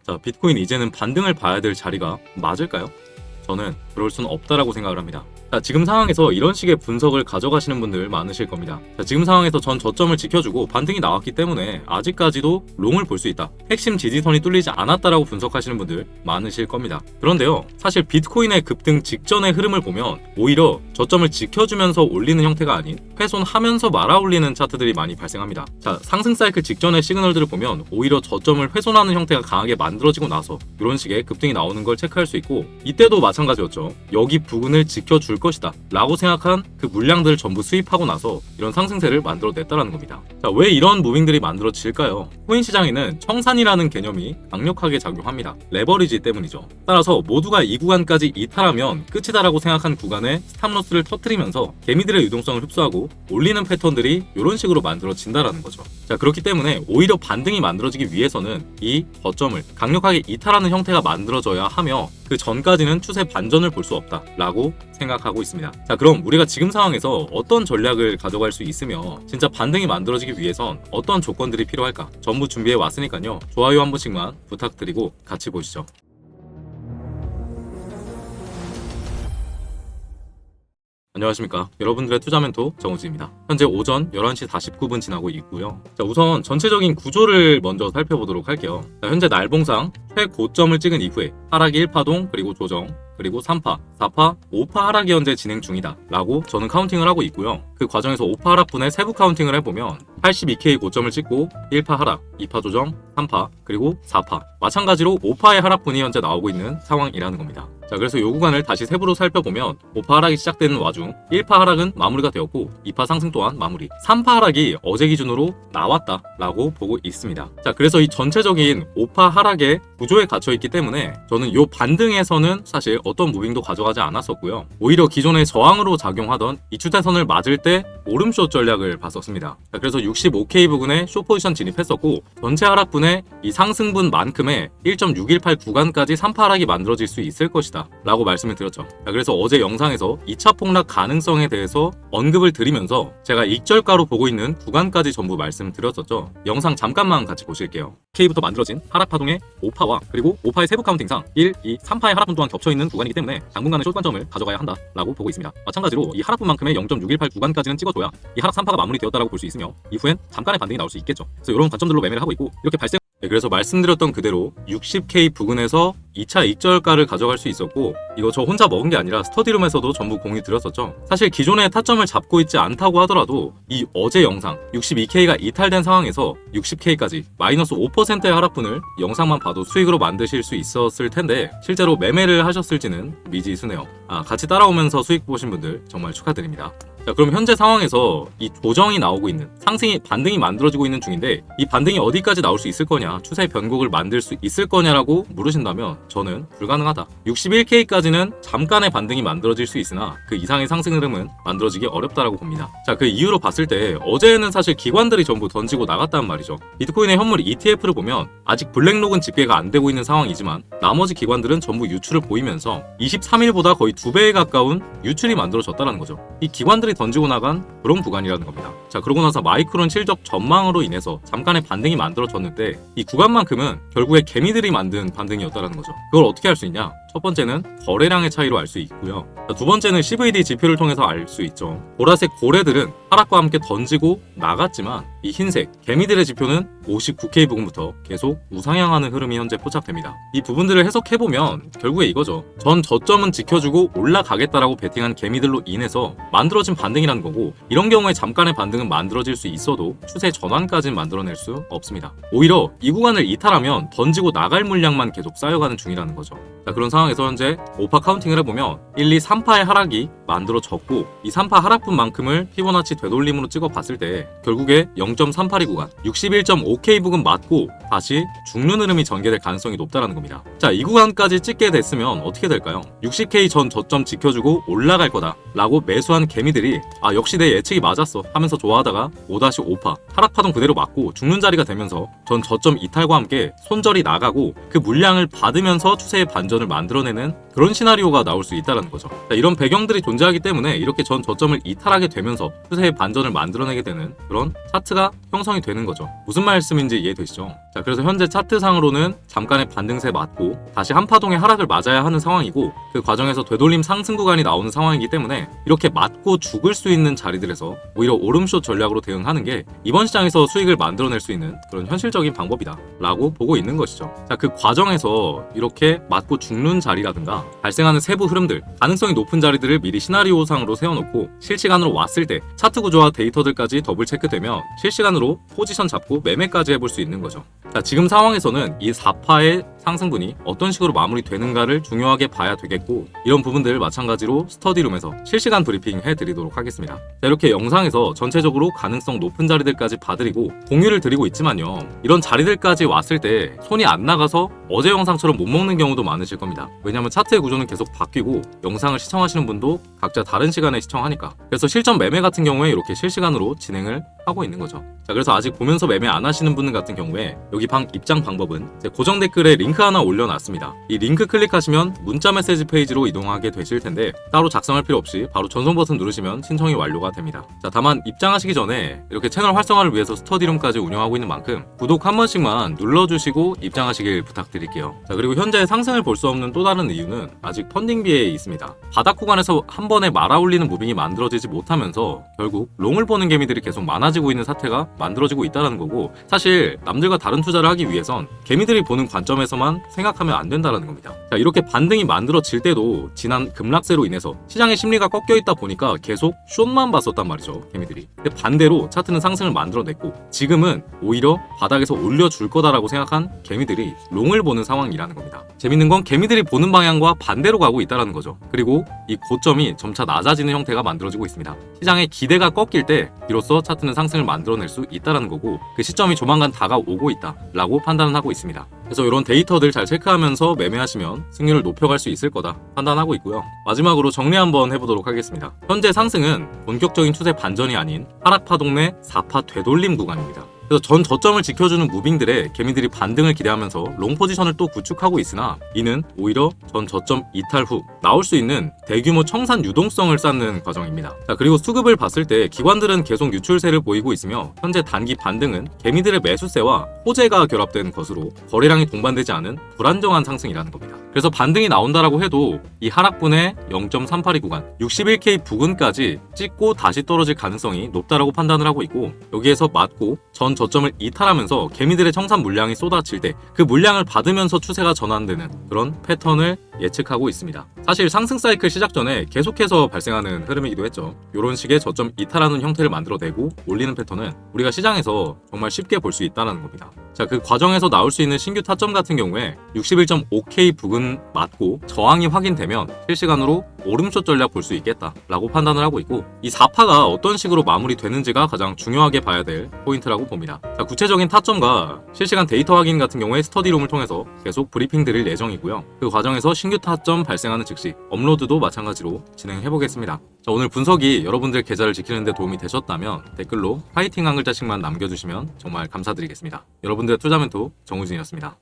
자, 비트코인이 이제는 반등을 봐야 될 자리가 맞을까요? 저는 그럴 수는 없다라고 생각을 합니다. 자, 지금 상황에서 이런 식의 분석을 가져가시는 분들 많으실 겁니다. 자, 지금 상황에서 전 저점을 지켜주고 반등이 나왔기 때문에 아직까지도 롱을 볼 수 있다. 핵심 지지선이 뚫리지 않았다라고 분석하시는 분들 많으실 겁니다. 그런데요, 사실 비트코인의 급등 직전의 흐름을 보면 오히려 저점을 지켜주면서 올리는 형태가 아닌 훼손하면서 말아 올리는 차트들이 많이 발생합니다. 자, 상승 사이클 직전의 시그널들을 보면 오히려 저점을 훼손하는 형태가 강하게 만들어지고 나서 이런 식의 급등이 나오는 걸 체크할 수 있고, 이때도 마찬가지였죠. 여기 부근을 지켜줄 것이다 라고 생각한 그 물량들을 전부 수입하고 나서 이런 상승세를 만들어냈다는 겁니다. 자, 왜 이런 무빙들이 만들어질까요? 코인 시장에는 청산이라는 개념이 강력하게 작용합니다. 레버리지 때문이죠. 따라서 모두가 이 구간까지 이탈하면 끝이다라고 생각한 구간에 스탑로스를 터뜨리면서 개미들의 유동성을 흡수하고 올리는 패턴들이 이런 식으로 만들어진다라는 거죠. 자, 그렇기 때문에 오히려 반등이 만들어지기 위해서는 이 저점을 강력하게 이탈하는 형태가 만들어져야 하며 그 전까지는 추세 반전을 볼 수 없다라고 생각하고 있습니다. 자, 그럼 우리가 지금 상황에서 어떤 전략을 가져갈 수 있으며 진짜 반등이 만들어지기 위해선 어떤 조건들이 필요할까? 전부 준비해 왔으니까요. 좋아요 한 번씩만 부탁드리고 같이 보시죠. 안녕하십니까. 여러분들의 투자 멘토 정우지입니다. 현재 오전 11시 49분 지나고 있고요. 자, 우선 전체적인 구조를 먼저 살펴보도록 할게요. 자, 현재 날봉상 최고점을 찍은 이후에 하락이 1파동, 그리고 조정, 그리고 3파, 4파, 5파 하락이 현재 진행 중이다 라고 저는 카운팅을 하고 있고요. 그 과정에서 5파 하락분의 세부 카운팅을 해보면 82K 고점을 찍고 1파 하락, 2파 조정, 3파, 그리고 4파, 마찬가지로 5파의 하락분이 현재 나오고 있는 상황이라는 겁니다. 자, 그래서 이 구간을 다시 세부로 살펴보면 5파 하락이 시작되는 와중 1파 하락은 마무리가 되었고 2파 상승 또한 마무리, 3파 하락이 어제 기준으로 나왔다 라고 보고 있습니다. 자, 그래서 이 전체적인 5파 하락의 구조에 갇혀 있기 때문에 저는 이 반등에서는 사실 어떤 무빙도 가져가지 않았었고요. 오히려 기존의 저항으로 작용하던 이 추세선을 맞을 때 오름숏 전략을 봤었습니다. 자, 그래서 65K 부근에 숏 포지션 진입했었고 전체 하락분의 이 상승분만큼의 1.618 구간까지 3파 하락이 만들어질 수 있을 것이다 라고 말씀을 드렸죠. 자, 그래서 어제 영상에서 2차 폭락 가능성에 대해서 언급을 드리면서 제가 익절가로 보고 있는 구간까지 전부 말씀드렸었죠. 영상 잠깐만 같이 보실게요. K부터 만들어진 하락 파동의 5파와 그리고 5파의 세부 카운팅상 1, 2, 3파의 하락분 또한 겹쳐있는 구간이기 때문에 당분간은 숏 관점을 가져가야 한다 라고 보고 있습니다. 마찬가지로 이 하락분만큼의 0.618 구간까지는 찍어줘야 이 하락 3파가 마무리되었다라고 볼 수 있으며 이후엔 잠깐의 반등이 나올 수 있겠죠. 그래서 이런 관점들로 매매를 하고 있고, 이렇게 발생 그래서 말씀드렸던 그대로 60K 부근에서 2차 익절가를 가져갈 수 있었고, 이거 저 혼자 먹은 게 아니라 스터디룸에서도 전부 공유 드렸었죠. 사실 기존의 타점을 잡고 있지 않다고 하더라도 이 어제 영상 62K가 이탈된 상황에서 60K까지 마이너스 5%의 하락분을 영상만 봐도 수익으로 만드실 수 있었을 텐데 실제로 매매를 하셨을지는 미지수네요. 같이 따라오면서 수익 보신 분들 정말 축하드립니다. 자, 그럼 현재 상황에서 이 조정이 나오고 있는, 상승이 반등이 만들어지고 있는 중인데 이 반등이 어디까지 나올 수 있을 거냐, 추세 변곡을 만들 수 있을 거냐라고 물으신다면 저는 불가능하다. 61K까지는 잠깐의 반등이 만들어질 수 있으나 그 이상의 상승 흐름은 만들어지기 어렵다라고 봅니다. 자, 그 이유로 봤을 때 어제는 사실 기관들이 전부 던지고 나갔단 말이죠. 비트코인의 현물 ETF를 보면 아직 블랙록은 집계가 안 되고 있는 상황이지만 나머지 기관들은 전부 유출을 보이면서 23일보다 거의 2배에 가까운 유출이 만들어졌다는 거죠. 이 기관들이 던지고 나간 그런 구간이라는 겁니다. 자, 그러고 나서 마이크론 실적 전망으로 인해서 잠깐의 반등이 만들어졌는데 이 구간만큼은 결국에 개미들이 만든 반등이었다는 거죠. 그걸 어떻게 할 수 있냐? 첫 번째는 거래량의 차이로 알 수 있고요. 자, 두 번째는 CVD 지표를 통해서 알 수 있죠. 보라색 고래들은 하락과 함께 던지고 나갔지만 이 흰색 개미들의 지표는 59K 부근부터 계속 우상향하는 흐름이 현재 포착됩니다. 이 부분들을 해석해보면 결국에 이거죠. 전 저점은 지켜주고 올라가겠다라고 베팅한 개미들로 인해서 만들어진 반등이라는 거고, 이런 경우에 잠깐의 반등은 만들어질 수 있어도 추세 전환까지는 만들어낼 수 없습니다. 오히려 이 구간을 이탈하면 던지고 나갈 물량만 계속 쌓여가는 중이라는 거죠. 자, 그런 상황에서 현재 5파 카운팅을 해보면 1, 2, 3파의 하락이 만들어졌고 이 3파 하락분만큼을 피보나치 되돌림으로 찍어봤을 때 결국에 0.382 구간 61.5K 부근 맞고 다시 죽는 흐름이 전개될 가능성이 높다는 겁니다. 자, 이 구간까지 찍게 됐으면 어떻게 될까요? 60K 전 저점 지켜주고 올라갈 거다 라고 매수한 개미들이 역시 내 예측이 맞았어 하면서 좋아하다가 5-5파 하락파동 그대로 맞고 죽는 자리가 되면서 전 저점 이탈과 함께 손절이 나가고 그 물량을 받으면서 추세의 반전을 만들어내는 그런 시나리오가 나올 수 있다는 거죠. 자, 이런 배경들이 존재하기 때문에 이렇게 전 저점을 이탈하게 되면서 추세의 반전을 만들어내게 되는 그런 차트가 형성이 되는 거죠. 무슨 말씀인지 이해되시죠? 자, 자, 그래서 현재 차트상으로는 잠깐의 반등세 맞고 다시 한파동의 하락을 맞아야 하는 상황이고, 그 과정에서 되돌림 상승 구간이 나오는 상황이기 때문에 이렇게 맞고 죽을 수 있는 자리들에서 오히려 오름쇼 전략으로 대응하는 게 이번 시장에서 수익을 만들어낼 수 있는 그런 현실적인 방법이다 라고 보고 있는 것이죠. 자, 그 과정에서 이렇게 맞고 죽는 자리라든가 발생하는 세부 흐름들, 가능성이 높은 자리들을 미리 시나리오상으로 세워놓고 실시간으로 왔을 때 차트 구조와 데이터들까지 더블 체크되면 실시간으로 포지션 잡고 매매까지 해볼 수 있는 거죠. 자, 지금 상황에서는 이 4파의 상승분이 어떤 식으로 마무리되는가를 중요하게 봐야 되겠고, 이런 부분들 마찬가지로 스터디룸에서 실시간 브리핑 해드리도록 하겠습니다. 자, 이렇게 영상에서 전체적으로 가능성 높은 자리들까지 봐드리고 공유를 드리고 있지만요, 이런 자리들까지 왔을 때 손이 안 나가서 어제 영상처럼 못 먹는 경우도 많으실 겁니다. 왜냐하면 차트의 구조는 계속 바뀌고 영상을 시청하시는 분도 각자 다른 시간에 시청하니까. 그래서 실전 매매 같은 경우에 이렇게 실시간으로 진행을 하고 있는 거죠. 자, 그래서 아직 보면서 매매 안 하시는 분들 같은 경우에 여기 입장 방법은 제 고정 댓글에 링크 하나 올려놨습니다. 이 링크 클릭하시면 문자 메시지 페이지로 이동하게 되실 텐데 따로 작성할 필요 없이 바로 전송 버튼 누르시면 신청이 완료가 됩니다. 자, 다만 입장하시기 전에 이렇게 채널 활성화를 위해서 스터디룸까지 운영하고 있는 만큼 구독 한 번씩만 눌러주시고 입장하시길 부탁드릴게요. 자, 그리고 현재 상승을 볼 수 없는 또 다른 이유는 아직 펀딩비에 있습니다. 바닥 구간에서 한 번에 말아올리는 무빙이 만들어지지 못하면서 결국 롱을 보는 개미들이 계속 많아지고 있는 사태가 만들어지고 있다는 거고, 사실 남들과 다른 투자를 하기 위해선 개미들이 보는 관점에서만 생각하면 안 된다는 겁니다. 자, 이렇게 반등이 만들어질 때도 지난 급락세로 인해서 시장의 심리가 꺾여 있다 보니까 계속 숏만 봤었단 말이죠, 개미들이. 근데 반대로 차트는 상승을 만들어냈고 지금은 오히려 바닥에서 올려줄 거다라고 생각한 개미들이 롱을 보는 상황이라는 겁니다. 재밌는 건 개미들이 보는 방향과 반대로 가고 있다는 거죠. 그리고 이 고점이 점차 낮아지는 형태가 만들어지고 있습니다. 시장의 기대가 꺾일 때 비로소 차트는 상승을 만들어낼 수 있다는 거고, 그 시점이 조만간 다가오고 있다라고 판단을 하고 있습니다. 그래서 이런 데이터들 잘 체크하면서 매매하시면 승률을 높여갈 수 있을 거다 판단하고 있고요. 마지막으로 정리 한번 해보도록 하겠습니다. 현재 상승은 본격적인 추세 반전이 아닌 하락파동 내 4파 되돌림 구간입니다. 그래서 전 저점을 지켜주는 무빙들에 개미들이 반등을 기대하면서 롱 포지션을 또 구축하고 있으나, 이는 오히려 전 저점 이탈 후 나올 수 있는 대규모 청산 유동성을 쌓는 과정입니다. 자, 그리고 수급을 봤을 때 기관들은 계속 유출세를 보이고 있으며 현재 단기 반등은 개미들의 매수세와 호재가 결합된 것으로 거래량이 동반되지 않은 불안정한 상승이라는 겁니다. 그래서 반등이 나온다라고 해도 이 하락분의 0.382 구간 61K 부근까지 찍고 다시 떨어질 가능성이 높다라고 판단을 하고 있고, 여기에서 맞고 전 저점을 이탈하면서 개미들의 청산 물량이 쏟아질 때 그 물량을 받으면서 추세가 전환되는 그런 패턴을 예측하고 있습니다. 사실 상승 사이클 시작 전에 계속해서 발생하는 흐름이기도 했죠. 이런 식의 저점 이탈하는 형태를 만들어내고 올리는 패턴은 우리가 시장에서 정말 쉽게 볼 수 있다는 겁니다. 자, 그 과정에서 나올 수 있는 신규 타점 같은 경우에 61.5K 부근 맞고 저항이 확인되면 실시간으로 오름쇼 전략 볼 수 있겠다라고 판단을 하고 있고, 이 4파가 어떤 식으로 마무리되는지가 가장 중요하게 봐야 될 포인트라고 봅니다. 자, 구체적인 타점과 실시간 데이터 확인 같은 경우에 스터디룸을 통해서 계속 브리핑 드릴 예정이고요. 그 과정에서 신규 타점 발생하는 즉시 업로드도 마찬가지로 진행해 보겠습니다. 자, 오늘 분석이 여러분들 계좌를 지키는 데 도움이 되셨다면 댓글로 파이팅 한 글자씩만 남겨주시면 정말 감사드리겠습니다. 여러분들의 투자 멘토 정우진이었습니다.